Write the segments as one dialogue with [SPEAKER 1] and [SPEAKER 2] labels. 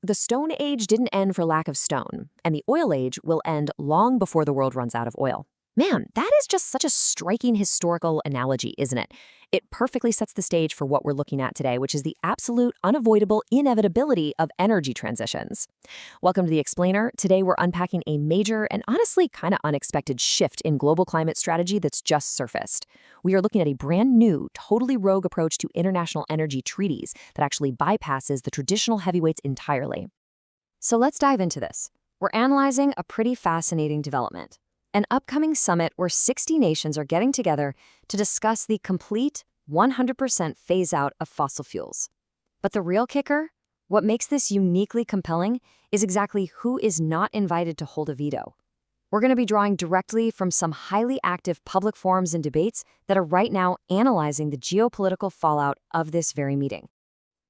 [SPEAKER 1] the Stone Age didn't end for lack of stone, and the Oil Age will end long before the world runs out of oil. Man, that is just such a striking historical analogy, isn't it? It perfectly sets the stage for what we're looking at today, which is the absolute, unavoidable inevitability of energy transitions. Welcome to The Explainer. Today, we're unpacking a major and honestly kind of unexpected shift in global climate strategy that's just surfaced. We are looking at a brand new, totally rogue approach to international energy treaties that actually bypasses the traditional heavyweights entirely. So let's dive into this. We're analyzing a pretty fascinating development. An upcoming summit where 60 nations are getting together to discuss the complete 100% phase-out of fossil fuels. But the real kicker? What makes this uniquely compelling is exactly who is not invited to hold a veto. We're going to be drawing directly from some highly active public forums and debates that are right now analyzing the geopolitical fallout of this very meeting.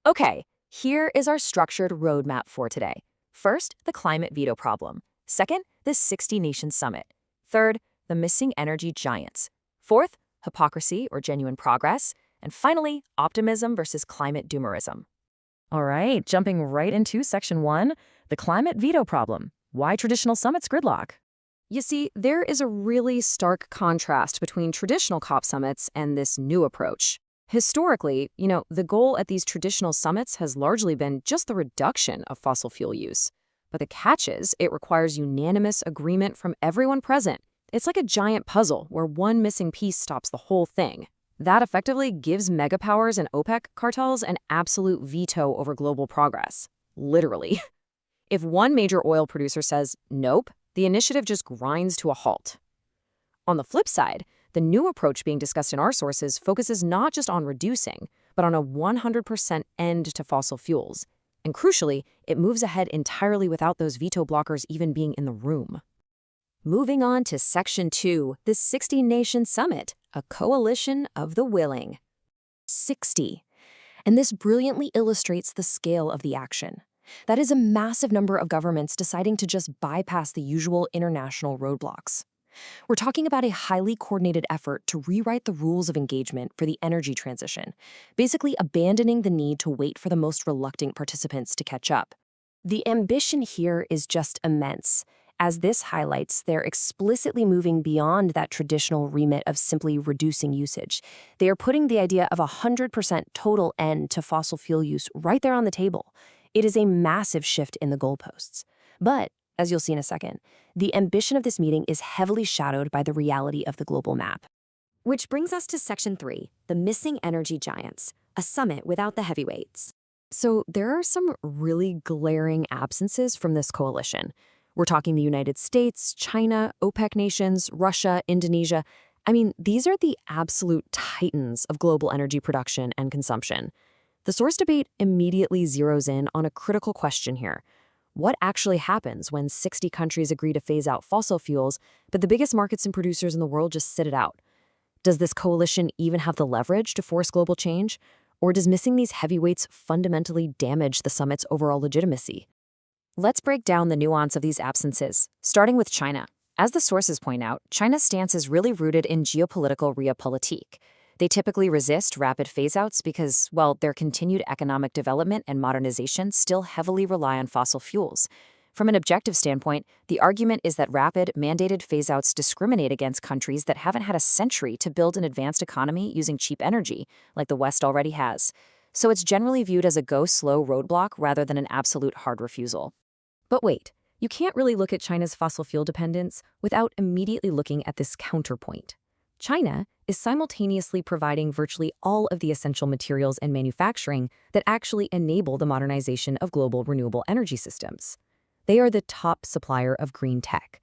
[SPEAKER 1] Okay, here is our structured roadmap for today. First, the climate veto problem. Second, the 60-nation summit. Third, the missing energy giants. Fourth, hypocrisy or genuine progress. And finally, optimism versus climate doomerism. All right, jumping right into section 1, the climate veto problem. Why traditional summits gridlock? You see, there is a really stark contrast between traditional COP summits and this new approach. Historically, the goal at these traditional summits has largely been just the reduction of fossil fuel use. But the catch is, it requires unanimous agreement from everyone present. It's like a giant puzzle where one missing piece stops the whole thing. That effectively gives megapowers and OPEC cartels an absolute veto over global progress. Literally. If one major oil producer says, nope, the initiative just grinds to a halt. On the flip side, the new approach being discussed in our sources focuses not just on reducing, but on a 100% end to fossil fuels. And crucially, it moves ahead entirely without those veto blockers even being in the room. Moving on to Section 2, the 60-nation summit, a coalition of the willing. 60. And this brilliantly illustrates the scale of the action. That is a massive number of governments deciding to just bypass the usual international roadblocks. We're talking about a highly coordinated effort to rewrite the rules of engagement for the energy transition, basically abandoning the need to wait for the most reluctant participants to catch up. The ambition here is just immense. As this highlights, they're explicitly moving beyond that traditional remit of simply reducing usage. They are putting the idea of 100% total end to fossil fuel use right there on the table. It is a massive shift in the goalposts. But as you'll see in a second, the ambition of this meeting is heavily shadowed by the reality of the global map. Which brings us to Section 3, the missing energy giants, a summit without the heavyweights. So there are some really glaring absences from this coalition. We're talking the United States, China, OPEC nations, Russia, Indonesia. I mean, these are the absolute titans of global energy production and consumption. The source debate immediately zeroes in on a critical question here. What actually happens when 60 countries agree to phase out fossil fuels, but the biggest markets and producers in the world just sit it out? Does this coalition even have the leverage to force global change? Or does missing these heavyweights fundamentally damage the summit's overall legitimacy? Let's break down the nuance of these absences, starting with China. As the sources point out, China's stance is really rooted in geopolitical realpolitik. They typically resist rapid phase-outs because, well, their continued economic development and modernization still heavily rely on fossil fuels. From an objective standpoint, the argument is that rapid, mandated phase-outs discriminate against countries that haven't had a century to build an advanced economy using cheap energy, like the West already has. So it's generally viewed as a go-slow roadblock rather than an absolute hard refusal. But wait, you can't really look at China's fossil fuel dependence without immediately looking at this counterpoint. China is simultaneously providing virtually all of the essential materials and manufacturing that actually enable the modernization of global renewable energy systems. They are the top supplier of green tech.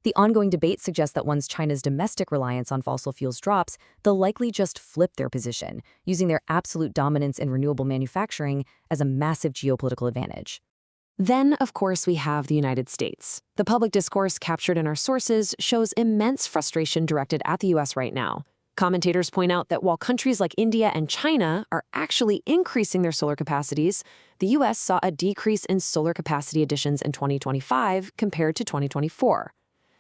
[SPEAKER 1] The ongoing debate suggests that once China's domestic reliance on fossil fuels drops, they'll likely just flip their position, using their absolute dominance in renewable manufacturing as a massive geopolitical advantage. Then, of course, we have the United States. The public discourse captured in our sources shows immense frustration directed at the U.S. right now. Commentators point out that while countries like India and China are actually increasing their solar capacities, the U.S. saw a decrease in solar capacity additions in 2025 compared to 2024.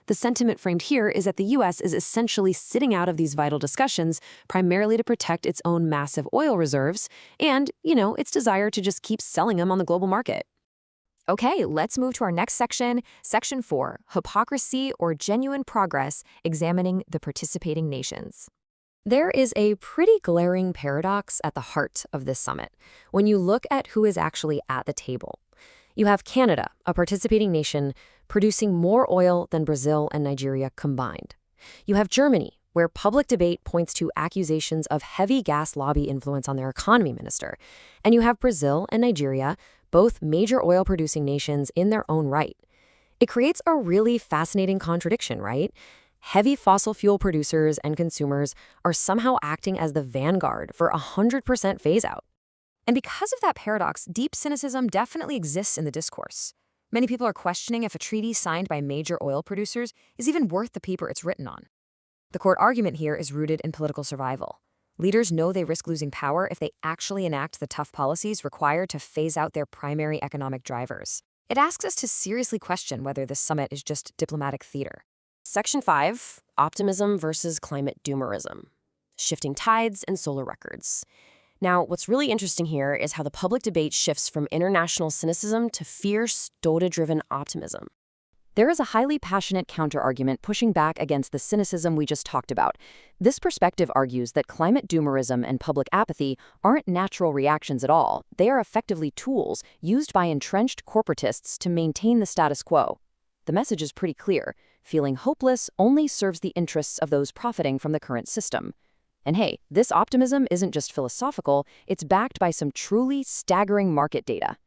[SPEAKER 1] The sentiment framed here is that the U.S. is essentially sitting out of these vital discussions primarily to protect its own massive oil reserves and, its desire to just keep selling them on the global market. Okay, let's move to our next section, Section 4, Hypocrisy or Genuine Progress, Examining the Participating Nations. There is a pretty glaring paradox at the heart of this summit when you look at who is actually at the table. You have Canada, a participating nation, producing more oil than Brazil and Nigeria combined. You have Germany, where public debate points to accusations of heavy gas lobby influence on their economy minister. And you have Brazil and Nigeria, both major oil-producing nations in their own right. It creates a really fascinating contradiction, right? Heavy fossil fuel producers and consumers are somehow acting as the vanguard for 100% phase-out. And because of that paradox, deep cynicism definitely exists in the discourse. Many people are questioning if a treaty signed by major oil producers is even worth the paper it's written on. The court argument here is rooted in political survival. Leaders know they risk losing power if they actually enact the tough policies required to phase out their primary economic drivers. It asks us to seriously question whether this summit is just diplomatic theater. Section 5, Optimism versus Climate Doomerism, Shifting Tides and Solar Records. Now, what's really interesting here is how the public debate shifts from international cynicism to fierce, data-driven optimism. There is a highly passionate counterargument pushing back against the cynicism we just talked about. This perspective argues that climate doomerism and public apathy aren't natural reactions at all. They are effectively tools used by entrenched corporatists to maintain the status quo. The message is pretty clear. Feeling hopeless only serves the interests of those profiting from the current system. And hey, this optimism isn't just philosophical, it's backed by some truly staggering market data.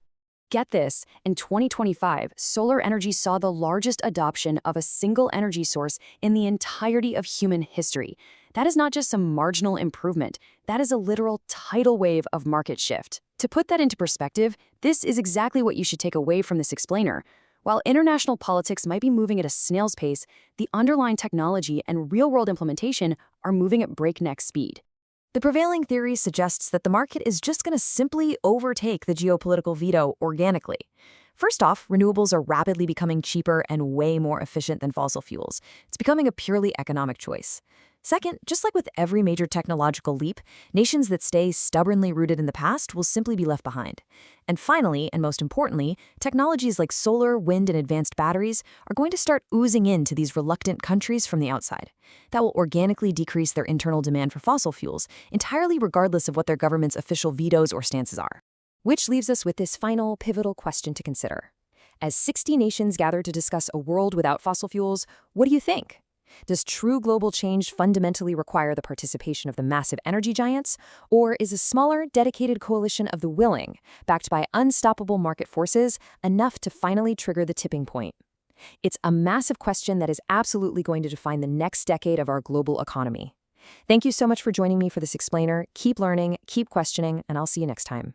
[SPEAKER 1] Get this, in 2025, solar energy saw the largest adoption of a single energy source in the entirety of human history. That is not just some marginal improvement, that is a literal tidal wave of market shift. To put that into perspective, this is exactly what you should take away from this explainer. While international politics might be moving at a snail's pace, the underlying technology and real-world implementation are moving at breakneck speed. The prevailing theory suggests that the market is just going to simply overtake the geopolitical veto organically. First off, renewables are rapidly becoming cheaper and way more efficient than fossil fuels. It's becoming a purely economic choice. Second, just like with every major technological leap, nations that stay stubbornly rooted in the past will simply be left behind. And finally, and most importantly, technologies like solar, wind, and advanced batteries are going to start oozing into these reluctant countries from the outside. That will organically decrease their internal demand for fossil fuels, entirely regardless of what their government's official vetoes or stances are. Which leaves us with this final, pivotal question to consider. As 60 nations gather to discuss a world without fossil fuels, what do you think? Does true global change fundamentally require the participation of the massive energy giants, or is a smaller, dedicated coalition of the willing, backed by unstoppable market forces, enough to finally trigger the tipping point? It's a massive question that is absolutely going to define the next decade of our global economy. Thank you so much for joining me for this explainer. Keep learning, keep questioning, and I'll see you next time.